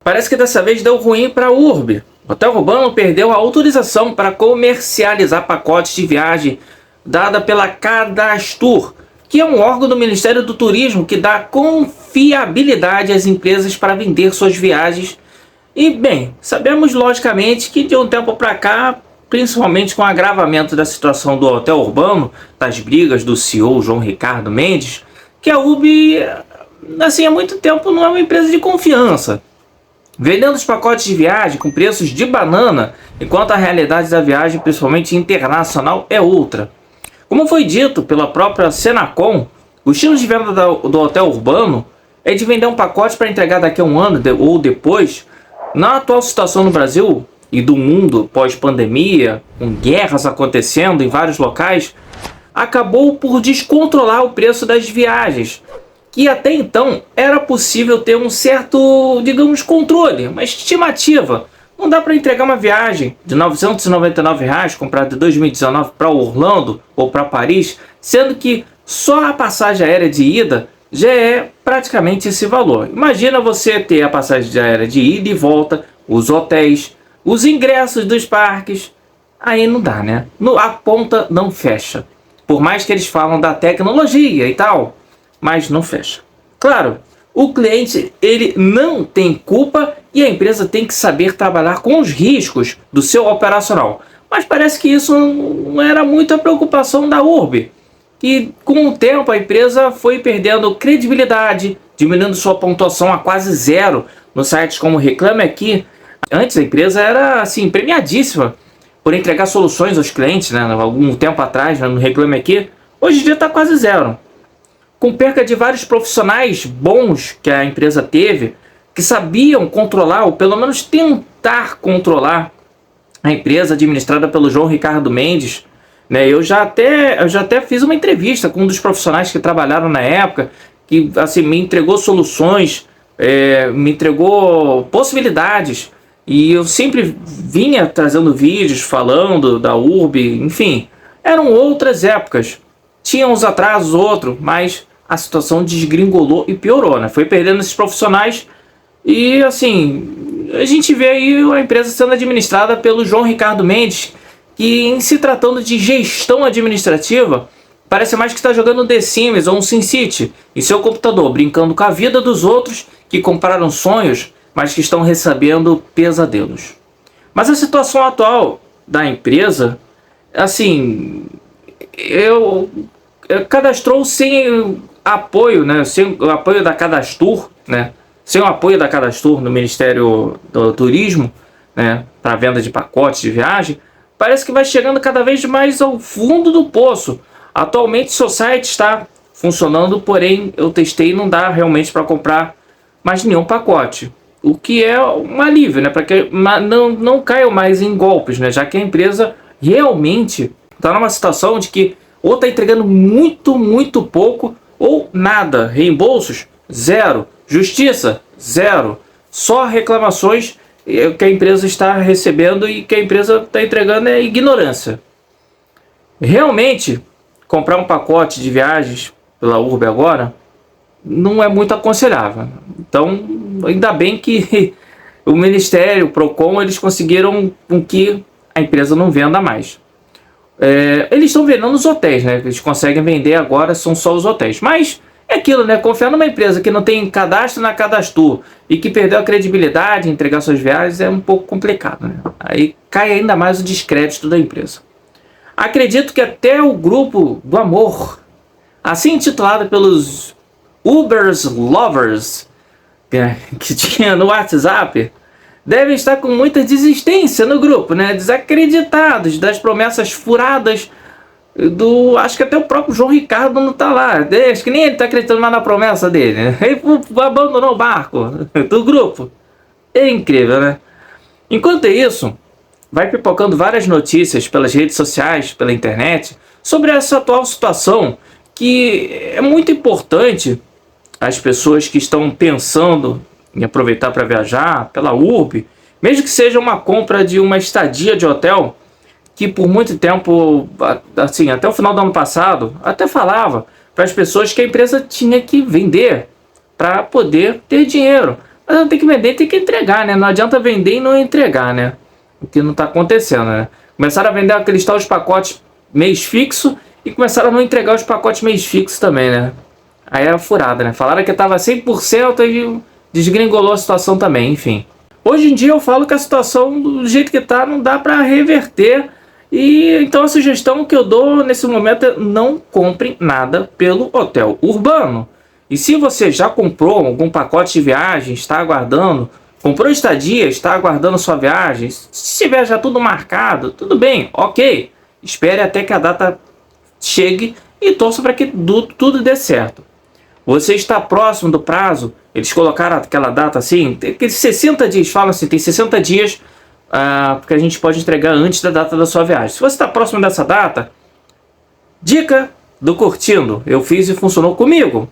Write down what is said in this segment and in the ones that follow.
Parece que dessa vez deu ruim para a Urb. O Hotel Urbano perdeu a autorização para comercializar pacotes de viagem dada pela Cadastur, que é um órgão do Ministério do Turismo que dá confiabilidade às empresas para vender suas viagens. E bem, sabemos logicamente que de um tempo para cá, principalmente com o agravamento da situação do Hotel Urbano, das brigas do CEO João Ricardo Mendes, que a Urb, assim, há muito tempo não é uma empresa de confiança, vendendo os pacotes de viagem com preços de banana, enquanto a realidade da viagem, principalmente internacional, é outra. Como foi dito pela própria Senacom, o estilo de venda do Hotel Urbano é de vender um pacote para entregar daqui a um ano ou depois. Na atual situação no Brasil e do mundo pós-pandemia, com guerras acontecendo em vários locais, acabou por descontrolar o preço das viagens, que até então era possível ter um certo, digamos, controle, uma estimativa. Não dá para entregar uma viagem de R$ 999 comprada em 2019 para Orlando ou para Paris, sendo que só a passagem aérea de ida já é praticamente esse valor. Imagina você ter a passagem aérea de ida e volta, os hotéis, os ingressos dos parques. Aí não dá, né? A ponta não fecha. Por mais que eles falam da tecnologia e tal, mas não fecha. Claro, o cliente ele não tem culpa e a empresa tem que saber trabalhar com os riscos do seu operacional. Mas parece que isso não era muito a preocupação da Urb. E com o tempo a empresa foi perdendo credibilidade, diminuindo sua pontuação a quase zero nos sites como Reclame Aqui. Antes a empresa era assim premiadíssima por entregar soluções aos clientes, né? Algum tempo atrás, né? No Reclame Aqui. Hoje em dia está quase zero. Com perca de vários profissionais bons que a empresa teve, que sabiam controlar, ou pelo menos tentar controlar, a empresa administrada pelo João Ricardo Mendes, né? Eu já até fiz uma entrevista com um dos profissionais que trabalharam na época, que assim, me entregou soluções, me entregou possibilidades, e eu sempre vinha trazendo vídeos falando da Urb, enfim, eram outras épocas. Tinha uns atrasos, outros, mas a situação desgringolou e piorou, né? Foi perdendo esses profissionais e, assim, a gente vê aí a empresa sendo administrada pelo João Ricardo Mendes, que, em se tratando de gestão administrativa, parece mais que está jogando The Sims ou um SimCity em seu computador, brincando com a vida dos outros que compraram sonhos, mas que estão recebendo pesadelos. Mas a situação atual da empresa, assim, cadastrou sem apoio, né? Sem o apoio da Cadastur, né? Sem o apoio da Cadastur no Ministério do Turismo, né? Para venda de pacotes de viagem, parece que vai chegando cada vez mais ao fundo do poço. Atualmente seu site está funcionando, porém eu testei e não dá realmente para comprar mais nenhum pacote. O que é um alívio, né? Para que não caiam mais em golpes, né? Já que a empresa realmente está numa situação de que ou está entregando muito pouco ou nada. Reembolsos, zero. Justiça, zero. Só reclamações que a empresa está recebendo e que a empresa está entregando é ignorância. Realmente, comprar um pacote de viagens pela Urb agora não é muito aconselhável. Então, ainda bem que o Ministério, o Procon, eles conseguiram com que a empresa não venda mais. Eles estão vendendo os hotéis, né? Eles conseguem vender agora, são só os hotéis. Mas é aquilo, né? Confiar numa empresa que não tem cadastro na Cadastur e que perdeu a credibilidade em entregar suas viagens é um pouco complicado, né? Aí cai ainda mais o descrédito da empresa. Acredito que até o grupo do amor, assim intitulado pelos Uber's Lovers, que tinha no WhatsApp, devem estar com muita desistência no grupo, né? Desacreditados das promessas furadas acho que até o próprio João Ricardo não tá lá. Acho que nem ele tá acreditando mais na promessa dele, né? Ele abandonou o barco do grupo. É incrível, né? Enquanto isso, vai pipocando várias notícias pelas redes sociais, pela internet, sobre essa atual situação, que é muito importante as pessoas que estão pensando em aproveitar para viajar pela Urb, mesmo que seja uma compra de uma estadia de hotel, que por muito tempo, assim, até o final do ano passado, até falava para as pessoas que a empresa tinha que vender para poder ter dinheiro. Mas não tem que vender, tem que entregar, né? Não adianta vender e não entregar, né? O que não tá acontecendo, né? Começaram a vender aqueles tal os pacotes mês fixo e começaram a não entregar os pacotes mês fixo também, né? Aí era furada, né? Falaram que tava 100% e desgringolou a situação também, enfim. Hoje em dia eu falo que a situação do jeito que tá não dá para reverter. E então a sugestão que eu dou nesse momento é não compre nada pelo Hotel Urbano. E se você já comprou algum pacote de viagem, está aguardando, comprou estadia, está aguardando sua viagem, se tiver já tudo marcado, tudo bem, ok. Espere até que a data chegue e torça para que tudo dê certo. Você está próximo do prazo, eles colocaram aquela data assim, tem 60 dias, falam assim, tem 60 dias porque a gente pode entregar antes da data da sua viagem. Se você está próximo dessa data, dica do Curtindo, eu fiz e funcionou comigo.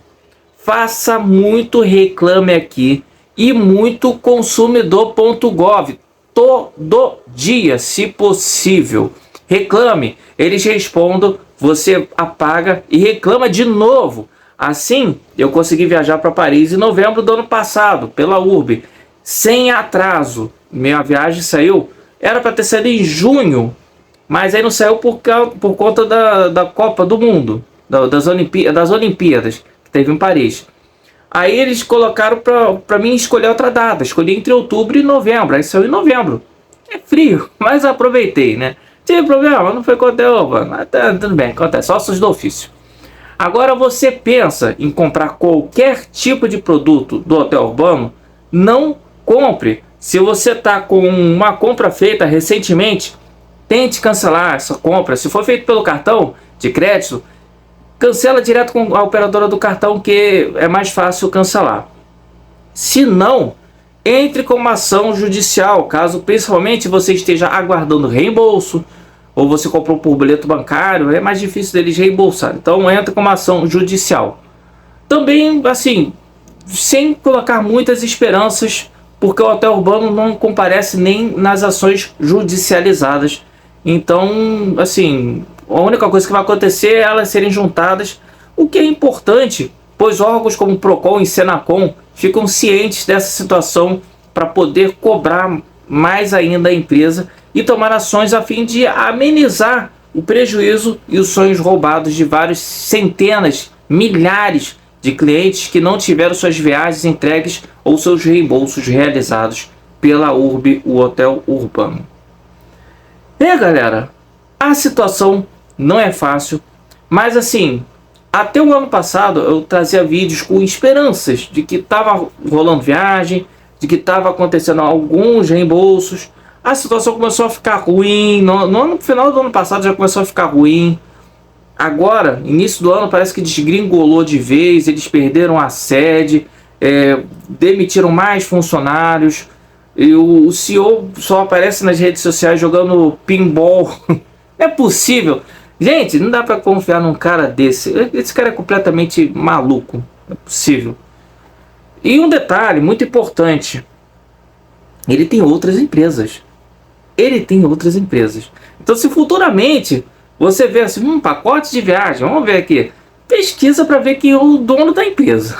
Faça muito Reclame Aqui e muito consumidor.gov todo dia, se possível. Reclame, eles respondem, você apaga e reclama de novo. Assim, eu consegui viajar para Paris em novembro do ano passado, pela URB, sem atraso. Minha viagem saiu, era para ter saído em junho, mas aí não saiu por conta da Copa do Mundo, das Olimpíadas, que teve em Paris. Aí eles colocaram para mim escolher outra data, escolhi entre outubro e novembro, aí saiu em novembro. É frio, mas aproveitei, né? Tive problema, não foi conteúdo, mas tudo bem, acontece, ossos do ofício. Agora você pensa em comprar qualquer tipo de produto do Hotel Urbano, não compre. Se você está com uma compra feita recentemente, tente cancelar essa compra. Se for feito pelo cartão de crédito, cancela direto com a operadora do cartão, que é mais fácil cancelar. Se não, entre com uma ação judicial, caso principalmente você esteja aguardando reembolso, ou você comprou por boleto bancário, é mais difícil deles reembolsar. Então entre com uma ação judicial. Também, assim, sem colocar muitas esperanças, porque o Hotel Urbano não comparece nem nas ações judicializadas. Então, assim, a única coisa que vai acontecer é elas serem juntadas, o que é importante, pois órgãos como o Procon e Senacom ficam cientes dessa situação para poder cobrar mais ainda a empresa e tomar ações a fim de amenizar o prejuízo e os sonhos roubados de vários centenas, milhares de clientes que não tiveram suas viagens entregues ou seus reembolsos realizados pela URB, o Hotel Urbano. Galera, a situação não é fácil, mas assim, até o ano passado eu trazia vídeos com esperanças de que estava rolando viagem, de que estava acontecendo alguns reembolsos. A situação começou a ficar ruim, no final do ano passado já começou a ficar ruim. Agora, início do ano, parece que desgringolou de vez, eles perderam a sede, demitiram mais funcionários, e o CEO só aparece nas redes sociais jogando pinball. Não é possível. Gente, não dá para confiar num cara desse. Esse cara é completamente maluco. Não é possível. E um detalhe muito importante. Ele tem outras empresas. Então, se futuramente você vê assim, pacote de viagem, vamos ver aqui, pesquisa para ver quem é o dono da empresa.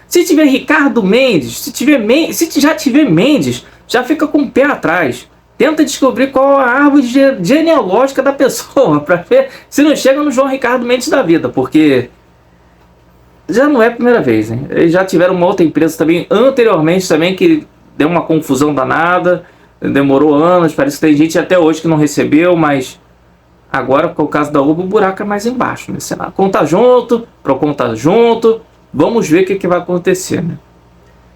Se tiver Ricardo Mendes, se já tiver Mendes, já fica com o pé atrás. Tenta descobrir qual a árvore genealógica da pessoa, para ver se não chega no João Ricardo Mendes da vida, porque já não é a primeira vez, hein? Eles já tiveram uma outra empresa também, anteriormente também, que deu uma confusão danada, demorou anos, parece que tem gente até hoje que não recebeu, mas agora, com o caso da Uber, o buraco é mais embaixo, né? Conta junto, Procon tá junto, vamos ver o que vai acontecer, né?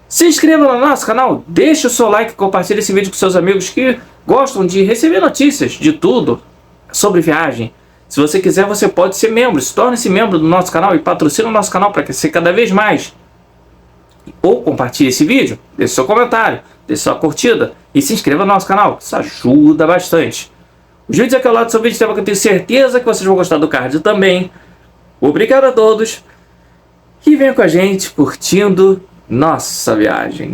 Se inscreva no nosso canal, deixe o seu like, compartilhe esse vídeo com seus amigos que gostam de receber notícias de tudo sobre viagem. Se você quiser, você pode ser membro, torne-se membro do nosso canal e patrocine o nosso canal para crescer cada vez mais. Ou compartilhe esse vídeo, deixe seu comentário, deixe sua curtida e se inscreva no nosso canal, isso ajuda bastante. Os vídeos aqui ao lado são vídeos que eu tenho certeza que vocês vão gostar do card também. Obrigado a todos e venha com a gente curtindo nossa viagem.